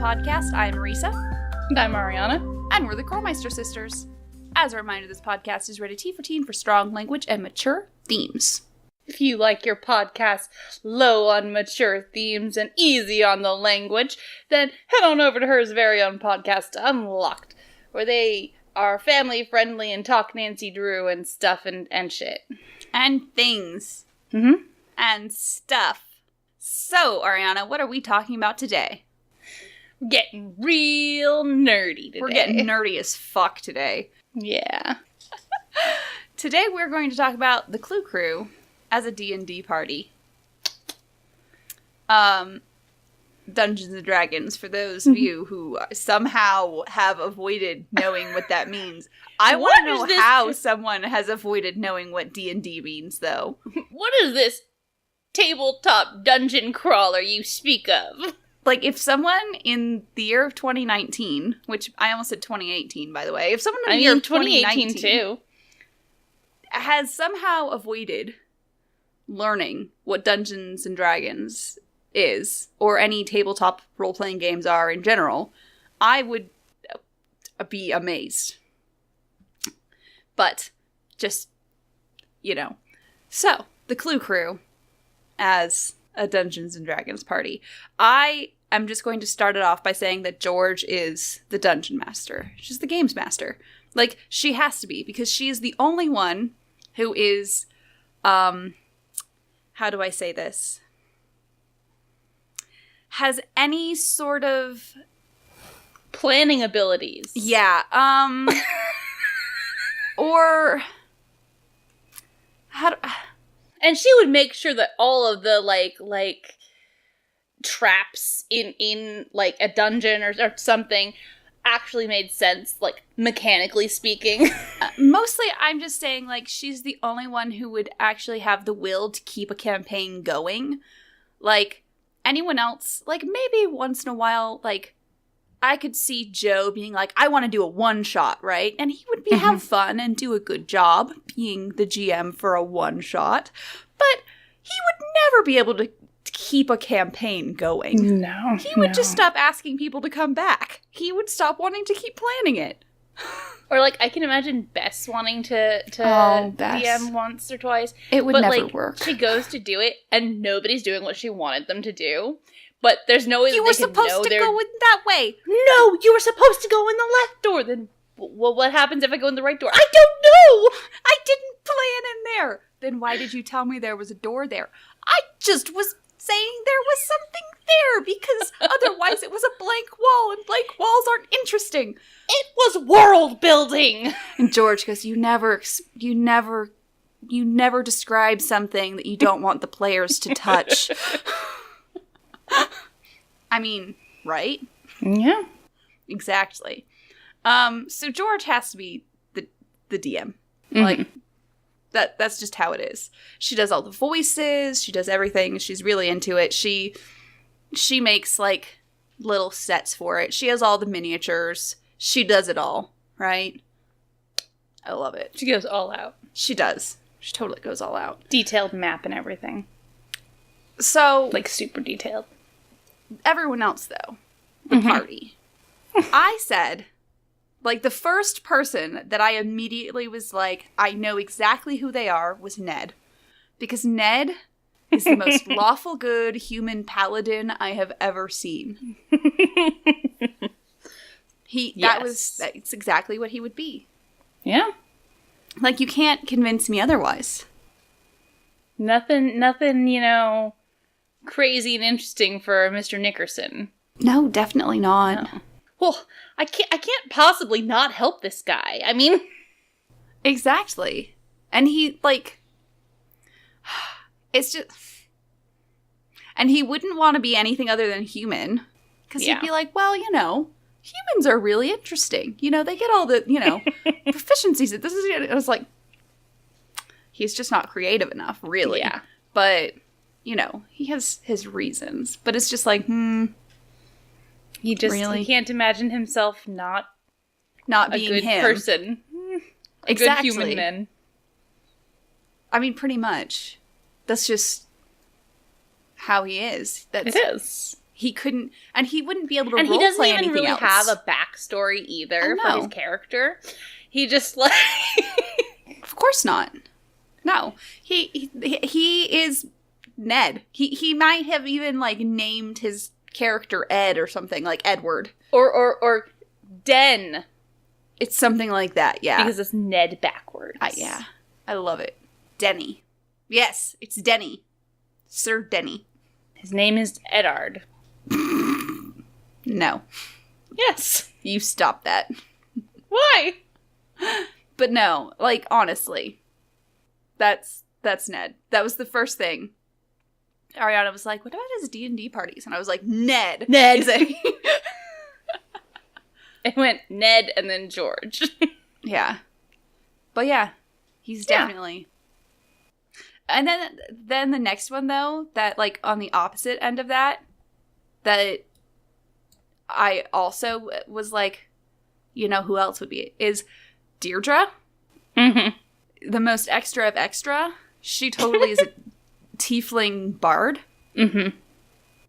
podcast. I'm Marisa. And I'm Ariana. And we're the Krolmeister sisters. As a reminder, this podcast is rated T for teen for strong language and mature themes. If you like your podcast low on mature themes and easy on the language, then head on over to her very own podcast, Unlocked, where they are family-friendly and talk Nancy Drew and stuff and shit. And things. Mm-hmm. And stuff. So, Ariana, what are we talking about today? We're getting real nerdy today. We're getting nerdy as fuck today. Yeah. Today we're going to talk about the Clue Crew as a D&D party. Dungeons and Dragons, for those of you who somehow have avoided knowing what that means. I want to know how someone has avoided knowing what D&D means, though. What is this tabletop dungeon crawler you speak of? Like, if someone in the year of 2019, which I almost said 2018, by the way, if someone in the year of 2019 too, has somehow avoided learning what Dungeons and Dragons is, or any tabletop role-playing games are in general, I would be amazed. But, just, you know. So, the Clue Crew as a Dungeons and Dragons party. I am just going to start it off by saying that George is the dungeon master. She's the games master. Like, she has to be, because she is the only one who is, how do I say this? Has any sort of planning abilities. Yeah, or how do... And she would make sure that all of the, like traps in like, a dungeon or something actually made sense, like, mechanically speaking. Mostly, I'm just saying, like, she's the only one who would actually have the will to keep a campaign going. Like, anyone else, like, maybe once in a while, like, I could see Joe being like, I want to do a one-shot, right? And he would have fun and do a good job being the GM for a one-shot. But he would never be able to keep a campaign going. No. He would just stop asking people to come back. He would stop wanting to keep planning it. Or, like, I can imagine Bess wanting to Bess. DM once or twice. It would never work. She goes to do it, and nobody's doing what she wanted them to do. But there's no way you were supposed to go in that way. No, you were supposed to go in the left door. Then, well, what happens if I go in the right door? I don't know! I didn't plan in there. Then why did you tell me there was a door there? I just was saying there was something there, because otherwise it was a blank wall, and blank walls aren't interesting. It was world building! And George goes, you never describe something that you don't want the players to touch. I mean, right? Yeah. Exactly. So George has to be the DM. Mm-hmm. Like, that's just how it is. She does all the voices, she does everything, she's really into it. She makes, like, little sets for it. She has all the miniatures. She does it all, right? I love it. She goes all out. She does. She totally goes all out. Detailed map and everything. So, like, super detailed. Everyone else, though, the party. I said, like, the first person that I immediately was like, I know exactly who they are, was Ned. Because Ned is the most lawful good human paladin I have ever seen. That's exactly what he would be. Yeah. Like, you can't convince me otherwise. Nothing, you know, crazy and interesting for Mr. Nickerson. No, definitely not. No. Well, I can't possibly not help this guy. I mean, exactly. And he, like, it's just, and he wouldn't want to be anything other than human, because he'd be like, well, you know, humans are really interesting. You know, they get all the, you know, proficiencies. This is, it was like, he's just not creative enough, really. Yeah. But, you know, he has his reasons. But it's just like, He can't imagine himself not being a good person. A exactly. good human man. I mean, pretty much. That's just how he is. It is. he couldn't, and he wouldn't be able to and role he doesn't play even anything really else. have a backstory either for his character. He just like of course not. No, he is Ned. He might have even like named his character Ed or something, like Edward or Den. It's something like that, yeah. Because it's Ned backwards. Yeah, I love it. Denny. Yes, it's Denny. Sir Denny. His name is Eddard. No. Yes. You stop that. Why? But no, like, honestly, that's Ned. That was the first thing. Ariana was like, what about his D&D parties? And I was like, Ned. It went Ned and then George. Yeah. But yeah, he's definitely... And then the next one, though, that, like, on the opposite end of that I also was like, you know, who else would be? Is Deirdre. Mm-hmm. The most extra of extra. She totally is a tiefling bard. Mm-hmm.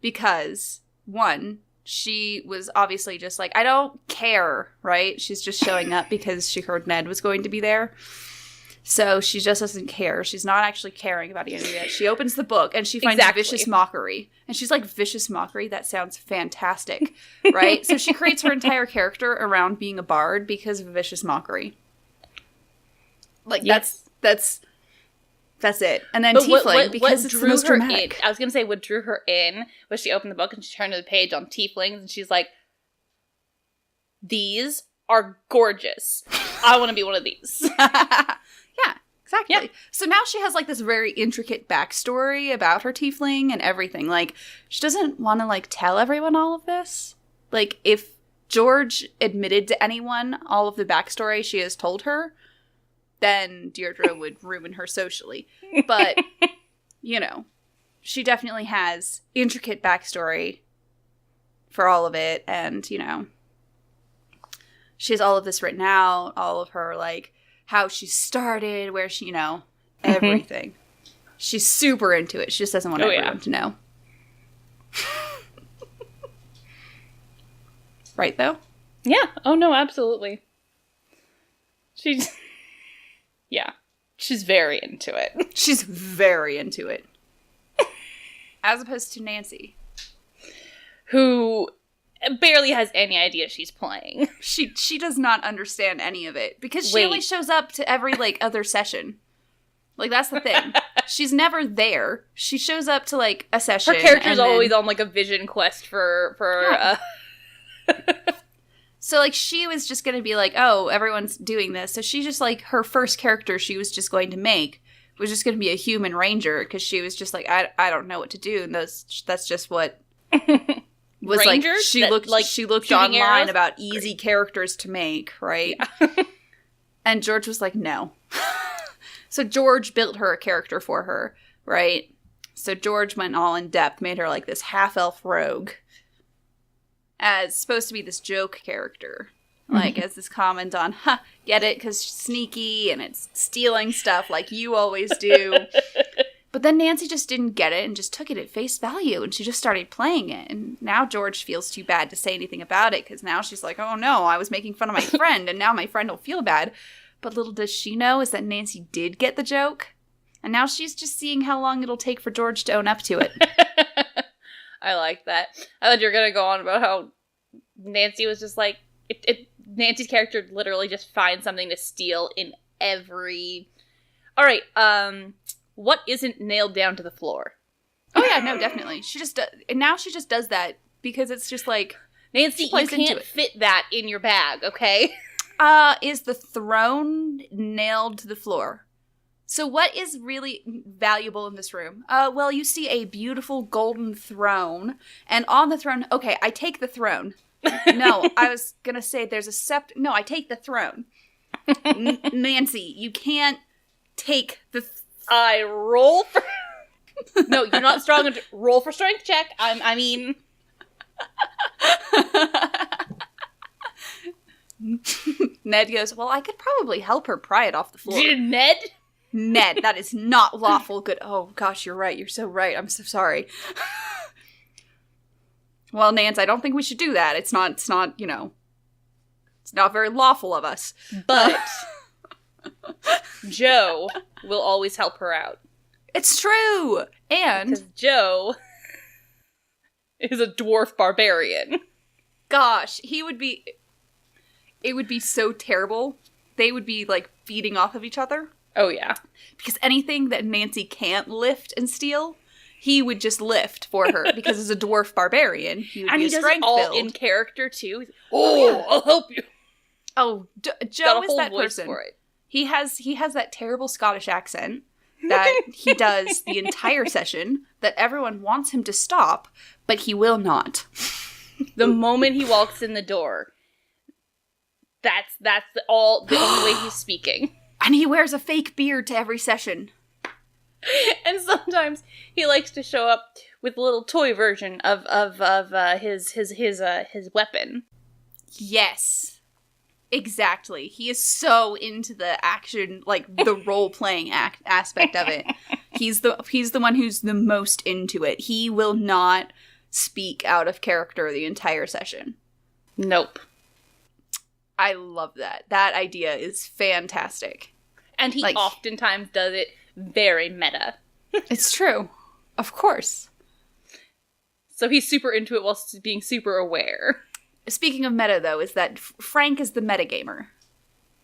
Because, one, she was obviously just like, I don't care, right? She's just showing up because she heard Ned was going to be there. So she just doesn't care. She's not actually caring about any of it. She opens the book and she finds vicious mockery. And she's like, vicious mockery? That sounds fantastic, right? So she creates her entire character around being a bard because of vicious mockery. Like, that's it. And then tiefling, because it's the most dramatic. I was going to say what drew her in was she opened the book and she turned to the page on tieflings and she's like, these are gorgeous. I want to be one of these. Yeah, exactly. Yeah. So now she has, like, this very intricate backstory about her tiefling and everything. Like, she doesn't want to, like, tell everyone all of this. Like, if George admitted to anyone all of the backstory she has told her, then Deirdre would ruin her socially. But, you know, she definitely has intricate backstory for all of it. And, you know, she has all of this written out, all of her, like, how she started, where she, you know, everything. She's super into it. She just doesn't want everyone to know. Right, though? Yeah. Oh, no, absolutely. She's very into it. She's very into it. As opposed to Nancy. Who barely has any idea she's playing. She does not understand any of it. Because she only shows up to every, like, other session. Like, that's the thing. She's never there. She shows up to, like, a session. Her character's always on, like, a vision quest for So, like, she was just going to be like, oh, everyone's doing this. So she just, like, her first character she was just going to make was just going to be a human ranger. Because she was just like, I don't know what to do. And that's just what... was Rangers like she looked online arrows? About easy characters to make, right? Yeah. And George was like, no. So George built her a character for her, right? So George went all in depth, made her like this half-elf rogue as supposed to be this joke character. Like, as this comment on, get it? Because she's sneaky and it's stealing stuff like you always do. But then Nancy just didn't get it and just took it at face value, and she just started playing it. And now George feels too bad to say anything about it, because now she's like, oh no, I was making fun of my friend, and now my friend will feel bad. But little does she know is that Nancy did get the joke, and now she's just seeing how long it'll take for George to own up to it. I like that. I thought you were going to go on about how Nancy was just like, Nancy's character literally just finds something to steal in every... All right, what isn't nailed down to the floor? Oh yeah, no, definitely. She just and now she just does that because it's just like, Nancy, you can't fit that in your bag, okay? Is the throne nailed to the floor? So what is really valuable in this room? Well, you see a beautiful golden throne, and on the throne, okay, I take the throne. No, I was gonna say there's a scepter. No, I take the throne. Nancy, you can't take the I roll for... No, you're not strong enough. Roll for strength check. I mean... Ned goes, well, I could probably help her pry it off the floor. Ned? Ned, that is not lawful good. Oh, gosh, you're right. You're so right. I'm so sorry. Well, Nance, I don't think we should do that. It's not, it's not very lawful of us. But Joe will always help her out. It's true! And... because Joe is a dwarf barbarian. Gosh, it would be so terrible. They would be, like, feeding off of each other. Oh, yeah. Because anything that Nancy can't lift and steal, he would just lift for her. Because as a dwarf barbarian, he would and be he a does strength it all build. in character, too. Yeah. I'll help you. Oh, Joe is that person. For it. He has that terrible Scottish accent that he does the entire session that everyone wants him to stop, but he will not. The moment he walks in the door, that's the only way he's speaking. And he wears a fake beard to every session. And sometimes he likes to show up with a little toy version of his weapon. Yes. Exactly. He is so into the action, like the role-playing aspect of it. He's the one who's the most into it. He will not speak out of character the entire session. Nope. I love that. That idea is fantastic. And he oftentimes does it very meta. It's true. Of course. So he's super into it while being super aware. Speaking of meta, though, is that Frank is the metagamer.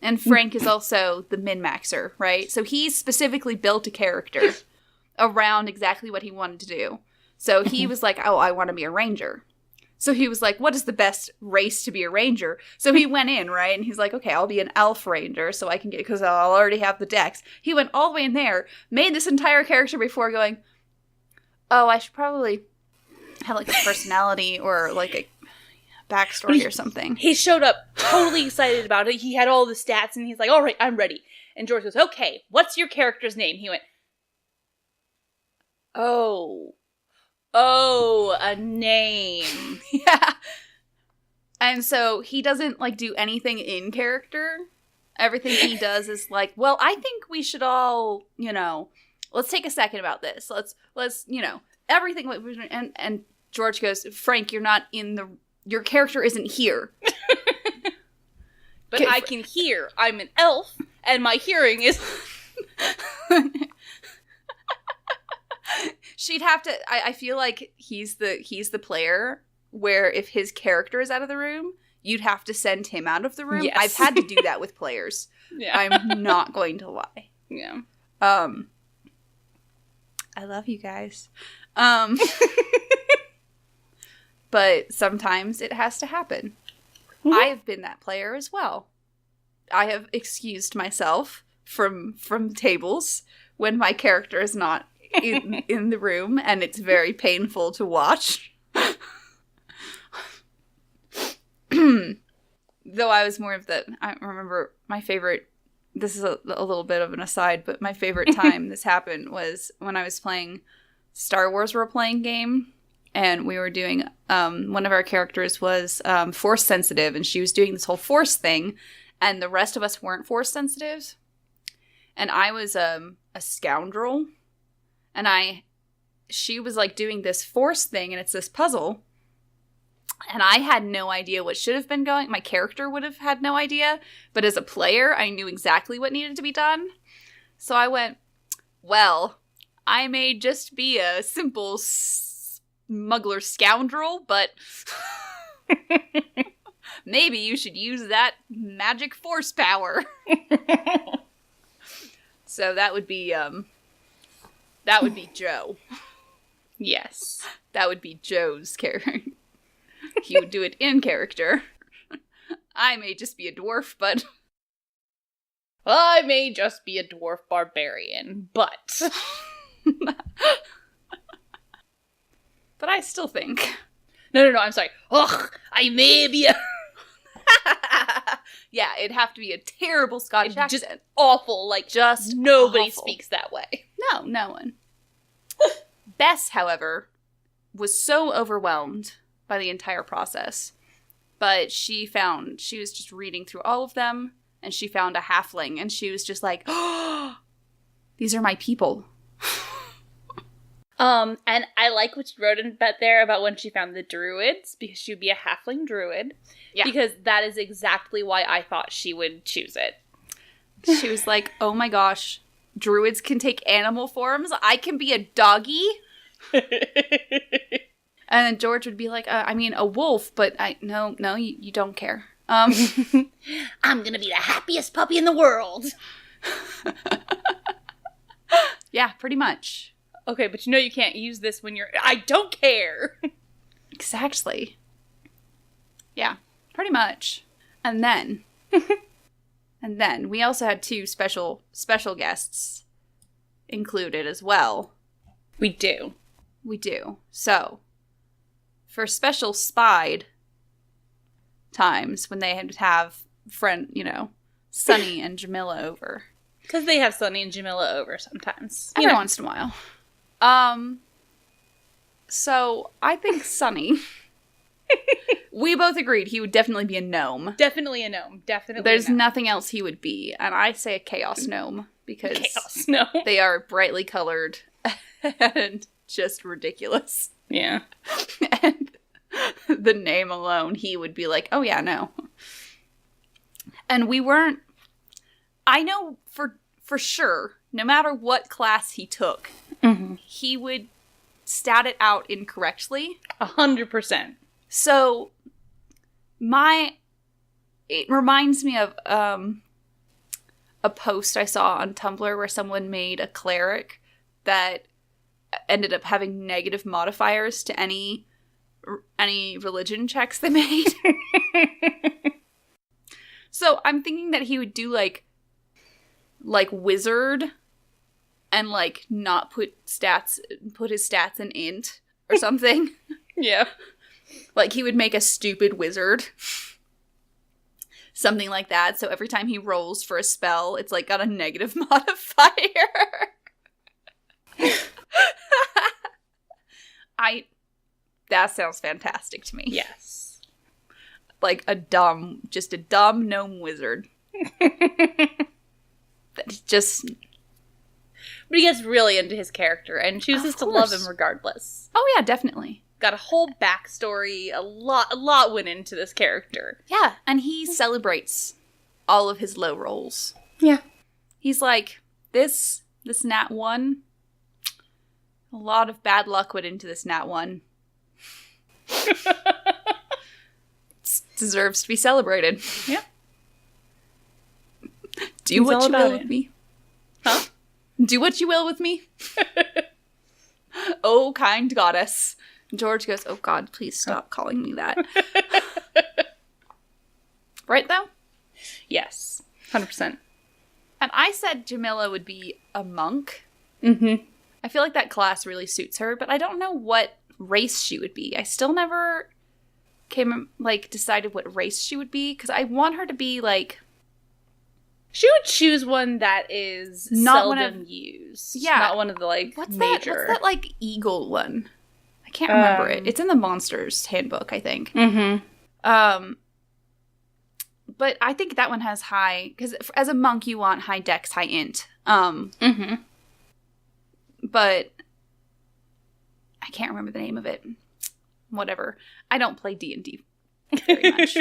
And Frank is also the min-maxer, right? So he specifically built a character around exactly what he wanted to do. So he was like, oh, I want to be a ranger. So he was like, what is the best race to be a ranger? So he went in, right? And he's like, okay, I'll be an elf ranger so I can get, because I'll already have the dex. He went all the way in there, made this entire character before going, oh, I should probably have like a personality or like a backstory or something. He showed up totally excited about it. He had all the stats and he's like, all right, I'm ready. And George goes, okay, what's your character's name? He went, oh, a name. Yeah. And so he doesn't like do anything in character. Everything he does is like, well, I think we should all, let's take a second about this. Let's, everything. And George goes, Frank, your character isn't here. But I can hear. I'm an elf, and my hearing is... She'd have to... I feel like he's the player where if his character is out of the room, you'd have to send him out of the room. Yes. I've had to do that with players. Yeah. I'm not going to lie. Yeah. I love you guys. But sometimes it has to happen. Mm-hmm. I have been that player as well. I have excused myself from tables when my character is not in the room, and it's very painful to watch. Though I was more of I remember my favorite, this is a little bit of an aside, but my favorite time this happened was when I was playing Star Wars role-playing game. And we were doing, one of our characters was force sensitive, and she was doing this whole force thing, and the rest of us weren't force sensitive. And I was a scoundrel, and she was like doing this force thing, and it's this puzzle, and I had no idea what should have been going. My character would have had no idea, but as a player, I knew exactly what needed to be done. So I went, well, I may just be a simple smuggler scoundrel, but maybe you should use that magic force power. So that would be Joe. Yes. That would be Joe's character. He would do it in character. I may just be a dwarf, but I may just be a dwarf barbarian, but but I still think. No, I'm sorry. Ugh, I may be a... Yeah, it'd have to be a terrible Scottish accent. Just awful, like, just nobody awful. Speaks that way. No one. Bess, however, was so overwhelmed by the entire process. But she was just reading through all of them, and she found a halfling, and she was just like, oh, these are my people. And I like what you wrote in there about when she found the druids, because she would be a halfling druid. Yeah. Because that is exactly why I thought she would choose it. She was like, oh my gosh, druids can take animal forms? I can be a doggy? And then George would be like, I mean, a wolf, but no, you don't care. I'm gonna be the happiest puppy in the world. Yeah, pretty much. Okay, but you can't use this when you're... I don't care! Exactly. Yeah, pretty much. And then... we also had 2 special guests included as well. We do. So, for special spied times when they have Sunny and Jamila over. Because they have Sunny and Jamila over sometimes. Every once in a while. So I think Sunny. We both agreed he would definitely be a gnome. Definitely a gnome. There's nothing else he would be, and I say a chaos gnome because chaos gnome. They are brightly colored and just ridiculous. Yeah. And the name alone, he would be like, "Oh yeah, no." And we weren't. I know for sure, no matter what class he took, he would stat it out incorrectly. 100%. So, it reminds me of a post I saw on Tumblr where someone made a cleric that ended up having negative modifiers to any religion checks they made. So, I'm thinking that he would do like wizard and not put his stats in int or something. Yeah. He would make a stupid wizard. Something like that. So every time he rolls for a spell, it's got a negative modifier. That sounds fantastic to me. Yes. A dumb gnome wizard. Just... But he gets really into his character and chooses to love him regardless. Oh yeah, definitely. Got a whole backstory. A lot went into this character. Yeah, and he celebrates all of his low rolls. Yeah. He's like, this nat 1, a lot of bad luck went into this nat 1. Deserves to be celebrated. Yeah. Do what you will with me. Huh? Do what you will with me. Oh, kind goddess. George goes, oh God, please stop calling me that. Right, though? Yes. 100%. And I said Jamila would be a monk. Mm-hmm. I feel like that class really suits her, but I don't know what race she would be. I still never decided what race she would be, because I want her to be, She would choose one that is not seldom used. Yeah. Not one of the, major. What's that, eagle one? I can't remember it. It's in the Monsters Handbook, I think. Mm-hmm. But I think that one has high... Because as a monk, you want high dex, high int. Mm-hmm. But I can't remember the name of it. Whatever. I don't play D&D very much.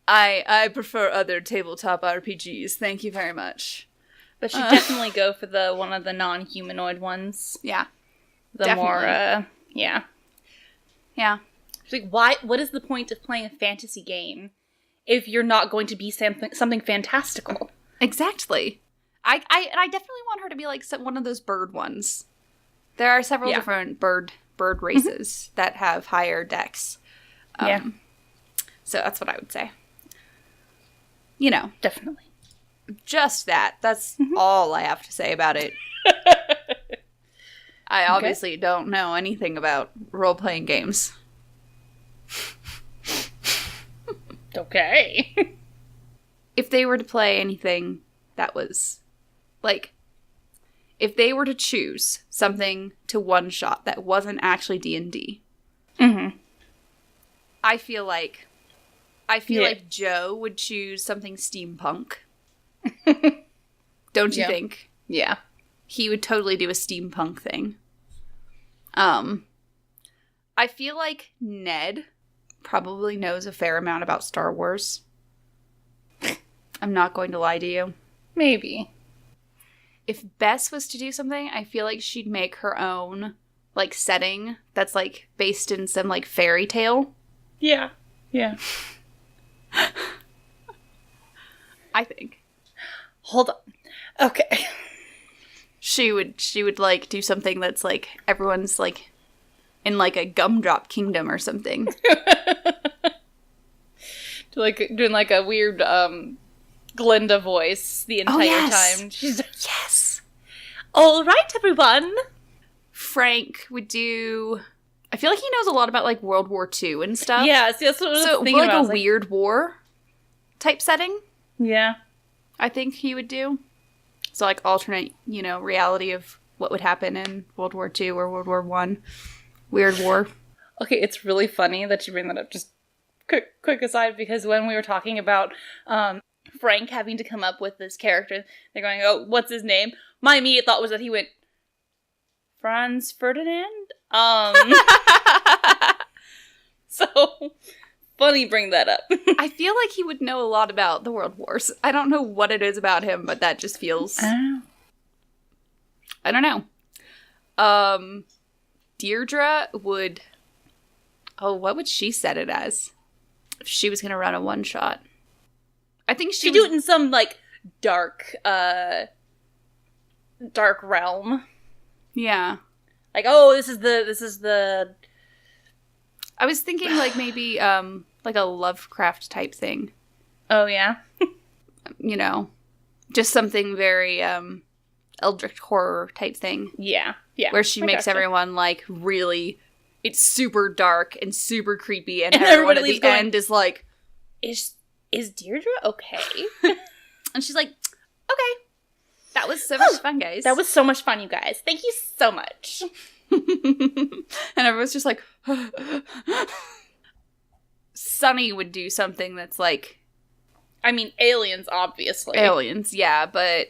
I prefer other tabletop RPGs. Thank you very much. But she'd definitely go for one of the non-humanoid ones. Yeah. Definitely. More, yeah. Yeah. She's like, what is the point of playing a fantasy game if you're not going to be something fantastical? Exactly. I definitely want her to be one of those bird ones. There are several different bird races that have higher dex. Yeah. So that's what I would say. Definitely. Just that. That's all I have to say about it. I obviously don't know anything about role-playing games. Okay. If they were to play anything that was, if they were to choose something to one-shot that wasn't actually D&D, I feel like Joe would choose something steampunk. Don't you think? Yeah. He would totally do a steampunk thing. I feel like Ned probably knows a fair amount about Star Wars. I'm not going to lie to you. Maybe. If Bess was to do something, I feel like she'd make her own, like, setting that's, like, based in some, like, fairy tale. Yeah. Yeah. I think. Hold on. Okay. She would, like, do something that's, like, everyone's, like, in, like, a gumdrop kingdom or something. Doing, like, a weird, Glinda voice the entire time. She's yes. All right, everyone. Frank would do. I feel like he knows a lot about like World War II and stuff. Yeah, see, that's what I was thinking like about. A weird war type setting. Yeah, I think he would do. So like alternate, reality of what would happen in World War II or World War I. Weird war. Okay, it's really funny that you bring that up. Just quick aside, because when we were talking about Frank having to come up with this character, they're going, oh, what's his name? My immediate thought was that he went, Franz Ferdinand? So, funny bring that up. I feel like he would know a lot about the World Wars. I don't know what it is about him, but that just feels... I don't know. Deirdre would... Oh, what would she set it as? If she was going to run a one-shot. I think she'd do it in some, like, dark realm. Yeah. Like, oh, this is the... I was thinking, like, maybe, like a Lovecraft type thing. Oh, yeah? Just something very, eldritch horror type thing. Yeah. Where she makes everyone, like, really... It's super dark and super creepy, and everyone at the end is like... Is Deirdre okay? And she's like, okay. That was so much fun, guys. That was so much fun, you guys. Thank you so much. And everyone's just like... Sunny would do something that's like... I mean, aliens, obviously. Aliens, yeah, but...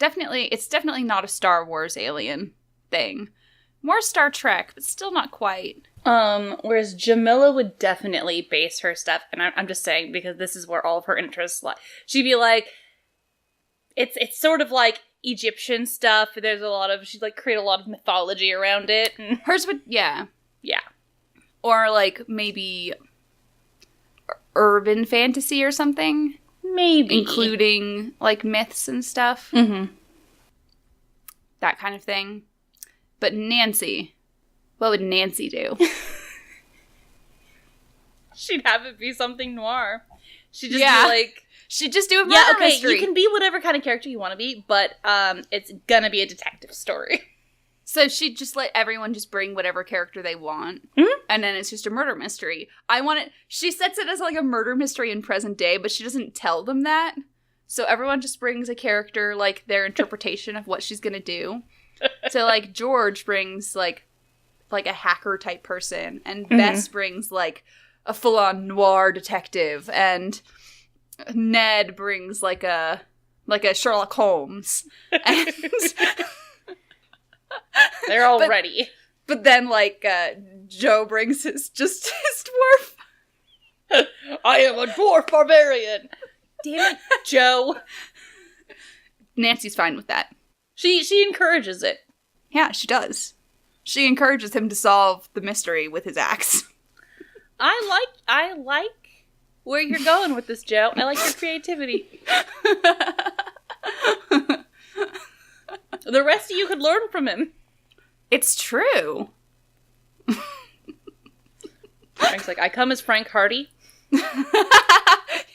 It's definitely not a Star Wars alien thing. More Star Trek, but still not quite. Whereas Jamila would definitely base her stuff, and I'm just saying because this is where all of her interests lie. She'd be like, it's sort of like Egyptian stuff. She'd like create a lot of mythology around it. And hers would, yeah. Yeah. Or like maybe urban fantasy or something. Maybe. Including like myths and stuff. Mm-hmm. That kind of thing. But Nancy, what would Nancy do? She'd have it be something noir. She'd just be like... She'd just do a murder mystery. You can be whatever kind of character you want to be, but it's gonna be a detective story. So she'd just let everyone just bring whatever character they want. Mm-hmm. And then it's just a murder mystery. She sets it as like a murder mystery in present day, but she doesn't tell them that. So everyone just brings a character, like their interpretation of what she's gonna do. So, like, George brings, like a hacker type person, and Bess brings, like, a full-on noir detective, and Ned brings, like a Sherlock Holmes. And they're all ready. But then, like, Joe brings his dwarf. I am a dwarf barbarian! Damn it, Joe. Nancy's fine with that. She encourages it. Yeah, she does. She encourages him to solve the mystery with his axe. I like where you're going with this, Joe. I like your creativity. The rest of you could learn from him. It's true. Frank's like, I come as Frank Hardy.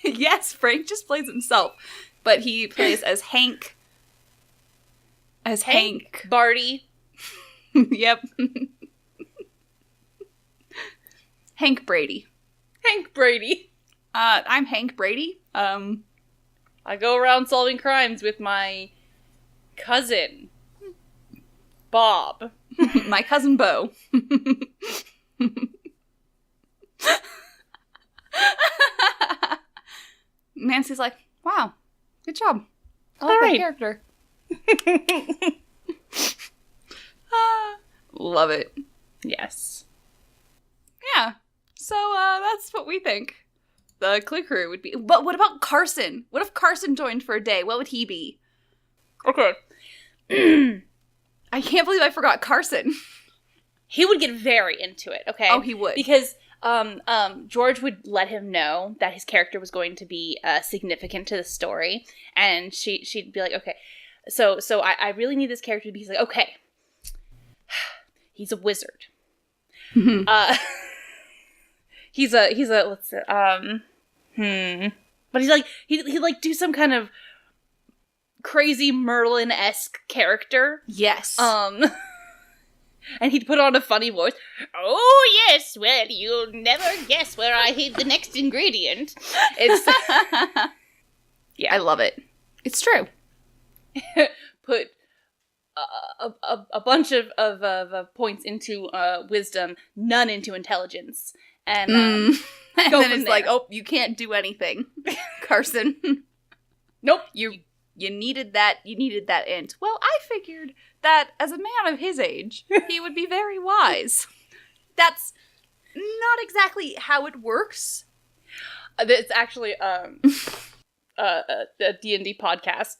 Yes, Frank just plays himself. But he plays as Hank. Hank. Barty. Yep. Hank Brady. Hank Brady. I'm Hank Brady. I go around solving crimes with my cousin, Bob. My cousin Bo. Nancy's like, wow, good job. I like that character. Love it. Yes. Yeah. So that's what we think the Clue Crew would be. But what about Carson? What if Carson joined for a day? What would he be? Okay. I can't believe I forgot Carson. He would get very into it, okay? Oh, he would. Because George would let him know that his character was going to be significant to the story. And she'd be like, okay, so I really need this character to be. He's like, okay, he's a wizard. He's a let's see, but he's like he'd like do some kind of crazy Merlin-esque character. Yes. And he'd put on a funny voice. Oh yes, well you'll never guess where I hid the next ingredient. It's yeah, I love it. It's true. Put a bunch of points into wisdom, none into intelligence, and and then it's there. like, oh, you can't do anything, Carson. Nope. You needed that. You needed that int. Well, I figured that as a man of his age, he would be very wise. That's not exactly how it works. It's actually a D&D podcast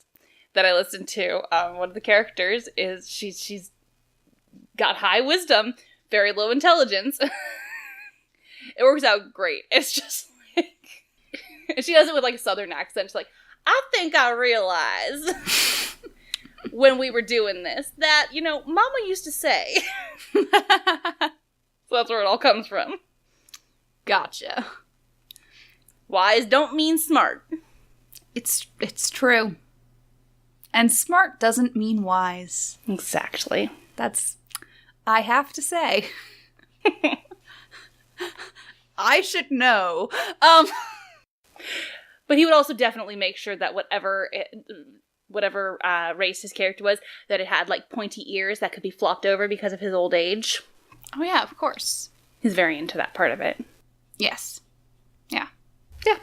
that I listened to. One of the characters is she's got high wisdom, very low intelligence. It works out great. It's just like she does it with like a southern accent. She's like, I think I realized when we were doing this that, you know, Mama used to say. So that's where it all comes from. Gotcha. Wise don't mean smart. It's true. And smart doesn't mean wise. Exactly. That's, I have to say. I should know. But he would also definitely make sure that whatever race his character was, that it had like pointy ears that could be flopped over because of his old age. Oh yeah, of course. He's very into that part of it. Yes. Yeah. Yeah.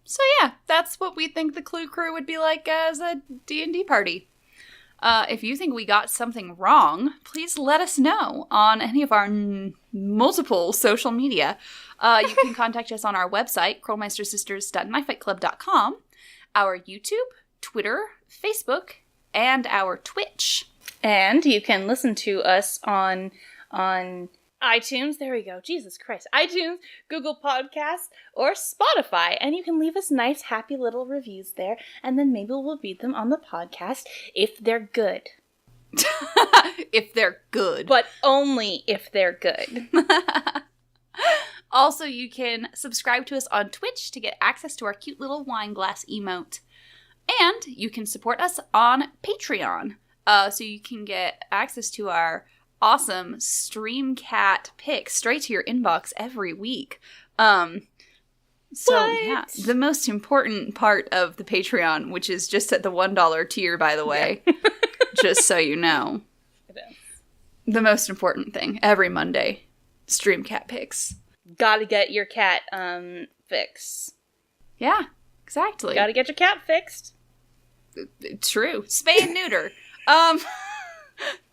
So yeah, that's what we think the Clue Crew would be like as a D&D party. If you think we got something wrong, please let us know on any of our multiple social media. You can contact us on our website, krolmeistersisters.knifefightclub.com, our YouTube, Twitter, Facebook, and our Twitch. And you can listen to us on iTunes. There we go. Jesus Christ. iTunes, Google Podcasts, or Spotify. And you can leave us nice, happy little reviews there. And then maybe we'll read them on the podcast if they're good. If they're good. But only if they're good. Also, you can subscribe to us on Twitch to get access to our cute little wine glass emote. And you can support us on Patreon. So you can get access to our awesome Stream Cat picks straight to your inbox every week. Yeah, the most important part of the Patreon, which is just at the $1 tier, by the way, just so you know. It is. The most important thing every Monday, Stream Cat picks. Gotta get your cat fixed. Yeah, exactly. Gotta get your cat fixed. True. Spay and neuter.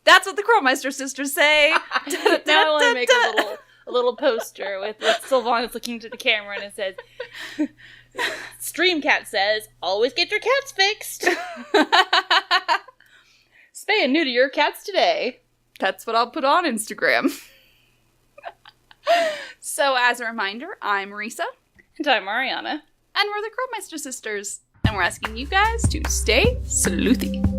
That's what the Krolmeister sisters say. Now I want to make a little poster with Sylvanas looking to the camera and it says, Streamcat says, always get your cats fixed. Spay and neuter your cats today. That's what I'll put on Instagram. So as a reminder, I'm Marisa. And I'm Mariana. And we're the Krolmeister sisters. And we're asking you guys to stay sleuthy.